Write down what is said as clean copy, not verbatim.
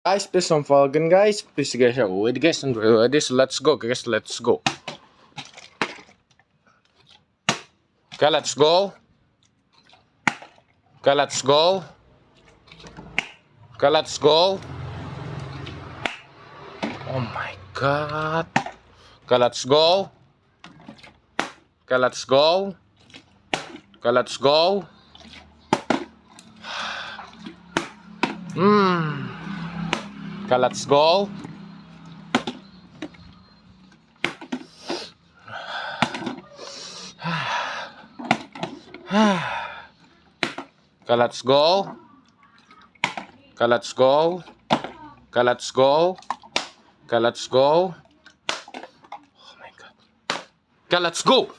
Guys, please don't forget, guys. Please, guys, wait, guys, and this. Let's go, guys. Let's go. Okay, let's go. Okay, let's go. Okay, let's go. Oh my God. Okay, let's go. Okay, let's go. Okay, let's go. Okay, let's go. Okay, let's go. Okay, let's go. Okay, let's go. Okay, let's go. Oh my God. Okay, let's go.